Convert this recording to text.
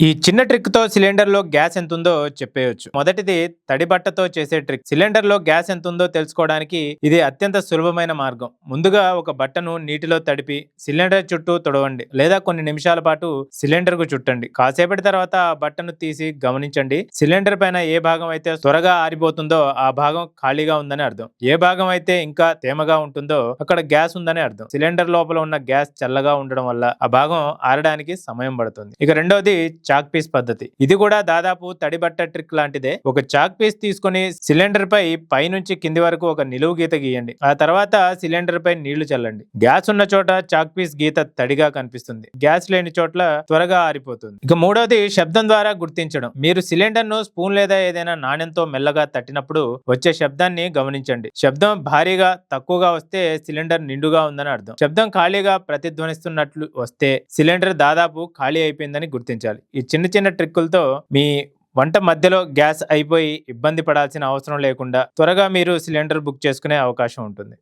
ఈ చిన్న ట్రిక్ తో సిలిండర్ లో గ్యాస్ ఎంత ఉందో చెప్పేయొచ్చు. మొదటిది తడి బట్టతో చేసే ట్రిక్. సిలిండర్ లో గ్యాస్ ఎంత ఉందో తెలుసుకోవడానికి ఇది అత్యంత సులభమైన మార్గం. ముందుగా ఒక బట్టను నీటిలో తడిపి సిలిండర్ చుట్టూ తుడవండి లేదా కొన్ని నిమిషాల పాటు సిలిండర్ కు చుట్టండి. కాసేపటి తర్వాత ఆ బట్టను తీసి గమనించండి. సిలిండర్ పైన ఏ భాగం అయితే త్వరగా ఆరిపోతుందో ఆ భాగం ఖాళీగా ఉందని అర్థం. ఏ భాగం అయితే ఇంకా తేమగా ఉంటుందో అక్కడ గ్యాస్ ఉందని అర్థం. సిలిండర్ లోపల ఉన్న గ్యాస్ చల్లగా ఉండడం వల్ల ఆ భాగం ఆరడానికి సమయం పడుతుంది. ఇక రెండోది చాక్ పీస్ పద్ధతి. ఇది కూడా దాదాపు తడి బట్ట ట్రిక్ లాంటిదే. ఒక చాక్ పీస్ తీసుకుని సిలిండర్ పై నుంచి కింది వరకు ఒక నిలువు గీత గీయండి. ఆ తర్వాత సిలిండర్ పై నీళ్లు చల్లండి. గ్యాస్ ఉన్న చోట చాక్ పీస్ గీత తడిగా కనిపిస్తుంది. గ్యాస్ లేని చోట్ల త్వరగా ఆరిపోతుంది. ఇక మూడోది శబ్దం ద్వారా గుర్తించడం. మీరు సిలిండర్ ను స్పూన్ లేదా ఏదైనా నాణ్యంతో మెల్లగా తట్టినప్పుడు వచ్చే శబ్దాన్ని గమనించండి. శబ్దం భారీగా తక్కువగా వస్తే సిలిండర్ నిండుగా ఉందని అర్థం. శబ్దం ఖాళీగా ప్రతిధ్వనిస్తున్నట్లు వస్తే సిలిండర్ దాదాపు ఖాళీ అయిపోయిందని గుర్తించాలి. ఈ చిన్న చిన్న ట్రిక్కులతో మీ వంట మధ్యలో గ్యాస్ అయిపోయి ఇబ్బంది పడాల్సిన అవసరం లేకుండా త్వరగా మీరు సిలిండర్ బుక్ చేసుకునే అవకాశం ఉంటుంది.